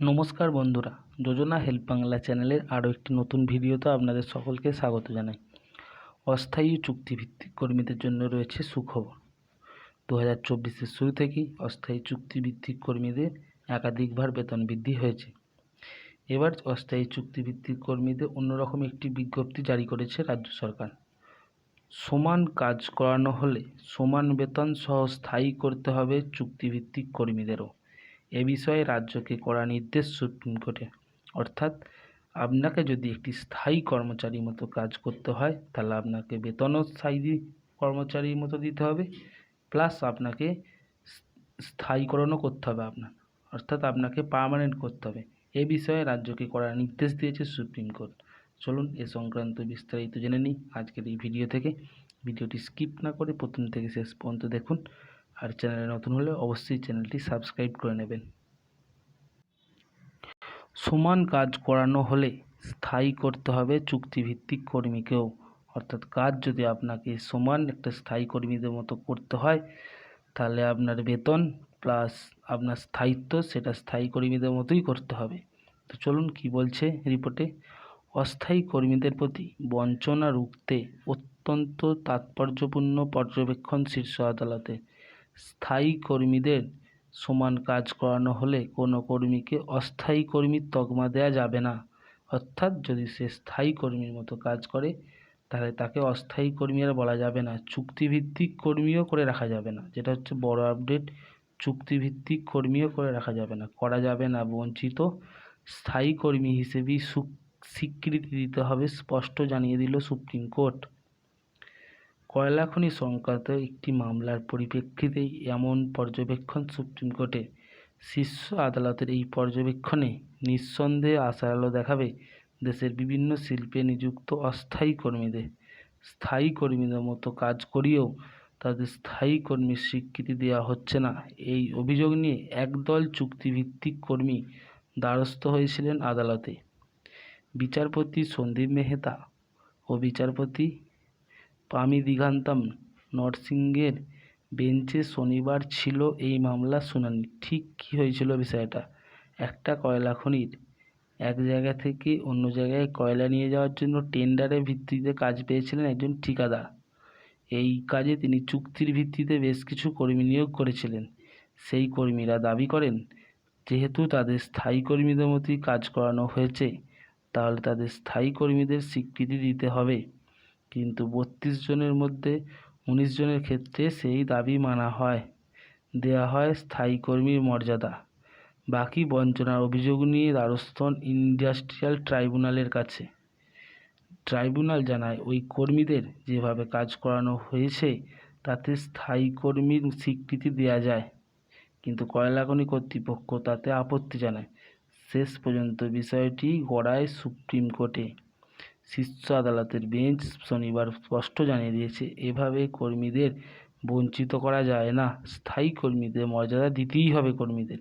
নমস্কার বন্ধুরা, যোজনা হেল্প বাংলা চ্যানেলের আরও একটি নতুন ভিডিওতে আপনাদের সকলকে স্বাগত জানাই। অস্থায়ী চুক্তিভিত্তিক কর্মীদের জন্য রয়েছে সুখবর। 2024-এর শুরু থেকেই অস্থায়ী চুক্তিভিত্তিক কর্মীদের একাধিকবার বেতন বৃদ্ধি হয়েছে। এবার অস্থায়ী চুক্তিভিত্তিক কর্মীদের অন্যরকম একটি বিজ্ঞপ্তি জারি করেছে রাজ্য সরকার। সমান কাজ করানো হলে সমান বেতন সহ স্থায়ী করতে হবে চুক্তিভিত্তিক কর্মীদেরও। এ বিষয়ে রাজ্যকে কড়া নির্দেশ সুপ্রিম কোর্টে। অর্থাৎ আপনাকে যদি একটি স্থায়ী কর্মচারীর মতো কাজ করতে হয় তাহলে আপনাকে বেতনও স্থায়ী কর্মচারীর মতো দিতে হবে, প্লাস আপনাকে স্থায়ীকরণও করতে হবে অর্থাৎ আপনাকে পার্মানেন্ট করতে হবে। এ বিষয়ে রাজ্যকে কড়া নির্দেশ দিয়েছে সুপ্রিম কোর্ট। চলুন এ সংক্রান্ত বিস্তারিত জেনে নিই আজকের এই ভিডিও থেকে। ভিডিওটি স্কিপ না করে প্রথম থেকে শেষ পর্যন্ত দেখুন, আর চ্যানেলে নতুন হলে অবশ্যই চ্যানেলটি সাবস্ক্রাইব করে নেবেন। সমান কাজ করানো হলে স্থায়ী করতে হবে চুক্তিভিত্তিক কর্মীকেও। অর্থাৎ কাজ যদি আপনাকে সমান একটা স্থায়ী কর্মীদের মতো করতে হয় তাহলে আপনার বেতন প্লাস আপনার স্থায়িত্ব সেটা স্থায়ী কর্মীদের মতোই করতে হবে। তো চলুন কি বলছে রিপোর্টে। অস্থায়ী কর্মীদের প্রতি বঞ্চনা রুখতে অত্যন্ত তাৎপর্যপূর্ণ পর্যবেক্ষণ শীর্ষ আদালতে। স্থায়ী কর্মীদের সমান কাজ করানো হলে কোনো কর্মীকে অস্থায়ী কর্মীর তকমা দেওয়া যাবে না। অর্থাৎ যদি সে স্থায়ী কর্মীর মতো কাজ করে তাহলে তাকে অস্থায়ী কর্মী আর বলা যাবে না, চুক্তিভিত্তিক কর্মীও করে রাখা যাবে না। যেটা হচ্ছে বড় আপডেট, চুক্তিভিত্তিক কর্মীও করে রাখা যাবে না, করা যাবে না। বঞ্চিত স্থায়ী কর্মী হিসেবেই স্বীকৃতি দিতে হবে, স্পষ্ট জানিয়ে দিল সুপ্রিম কোর্ট। কয়লা খনি সংক্রান্ত একটি মামলার পরিপ্রেক্ষিতেই এমন পর্যবেক্ষণ সুপ্রিম কোর্টের। শীর্ষ আদালতের এই পর্যবেক্ষণে নিঃসন্দেহে আশার আলো দেখাবে দেশের বিভিন্ন শিল্পে নিযুক্ত অস্থায়ী কর্মীদের। স্থায়ী কর্মীদের মতো কাজ করিয়েও তাদের স্থায়ী কর্মীর স্বীকৃতি দেওয়া হচ্ছে না, এই অভিযোগ নিয়ে একদল চুক্তিভিত্তিক কর্মী দ্বারস্থ হয়েছিলেন আদালতে। বিচারপতি সন্দীপ মেহতা ও বিচারপতি পামি দিগান্তম নরসিংহের বেঞ্চে শনিবার ছিল এই মামলার শুনানি। ঠিক কী হয়েছিল বিষয়টা? একটা কয়লা খনির এক জায়গা থেকে অন্য জায়গায় কয়লা নিয়ে যাওয়ার জন্য টেন্ডারের ভিত্তিতে কাজ পেয়েছিলেন একজন ঠিকাদার। এই কাজে তিনি চুক্তির ভিত্তিতে বেশ কিছু কর্মী নিয়োগ করেছিলেন। সেই কর্মীরা দাবি করেন যেহেতু তাদের স্থায়ী কর্মীদের মতোই কাজ করানো হয়েছে তাহলে তাদের স্থায়ী কর্মীদের স্বীকৃতি দিতে হবে। কিন্তু 32 জনের মধ্যে 19 জনের ক্ষেত্রে সেই দাবি মানা হয়, দেয়া হয় স্থায়ী কর্মীর মর্যাদা। বাকি বঞ্চনার অভিযোগ নিয়ে দ্বারস্থ ইন্ডাস্ট্রিয়াল ট্রাইব্যুনালের কাছে। ট্রাইব্যুনাল জানায় ওই কর্মীদের যেভাবে কাজ করানো হয়েছে তাতে স্থায়ী কর্মীর স্বীকৃতি দেওয়া যায়, কিন্তু কয়লা খনি কর্তৃপক্ষ তাতে আপত্তি জানায়। শেষ পর্যন্ত বিষয়টি গড়ায় সুপ্রিম কোর্টে। শীর্ষ আদালতের বেঞ্চ শনিবার স্পষ্ট জানিয়ে দিয়েছে এভাবে কর্মীদের বঞ্চিত করা যায় না, স্থায়ী কর্মীদের মর্যাদা দিতেই হবে কর্মীদের।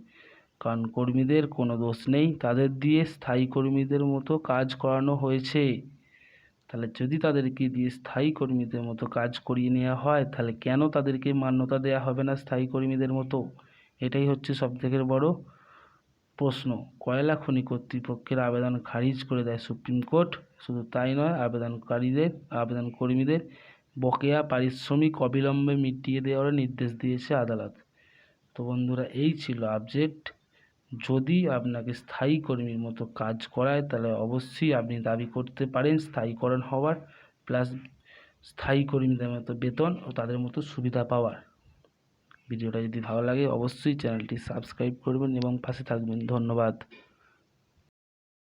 কারণ কর্মীদের কোনো দোষ নেই, তাদের দিয়ে স্থায়ী কর্মীদের মতো কাজ করানো হয়েছে। তাহলে যদি তাদেরকে দিয়ে স্থায়ী কর্মীদের মতো কাজ করিয়ে নেওয়া হয় তাহলে কেন তাদেরকে মান্যতা দেওয়া হবে না স্থায়ী কর্মীদের মতো? এটাই হচ্ছে সবথেকে বড় প্রশ্ন। কয়লা খনি কর্তৃপক্ষের আবেদন খারিজ করে দেয় সুপ্রিম কোর্ট। শুধু তাই নয়, আবেদন কর্মীদের বকেয়া পারিশ্রমিক অবিলম্বে মিটিয়ে দেওয়ার নির্দেশ দিয়েছে আদালত। তো বন্ধুরা, এই ছিল আপডেট। যদি আপনাকে স্থায়ী কর্মীর মতো কাজ করায় তাহলে অবশ্যই আপনি দাবি করতে পারেন স্থায়ীকরণ হওয়ার, প্লাস স্থায়ী কর্মীদের মতো বেতন ও তাদের মতো সুবিধা পাওয়ার। ভিডিওটা যদি ভালো লাগে অবশ্যই চ্যানেলটি সাবস্ক্রাইব করবেন এবং পাশে থাকবেন। ধন্যবাদ।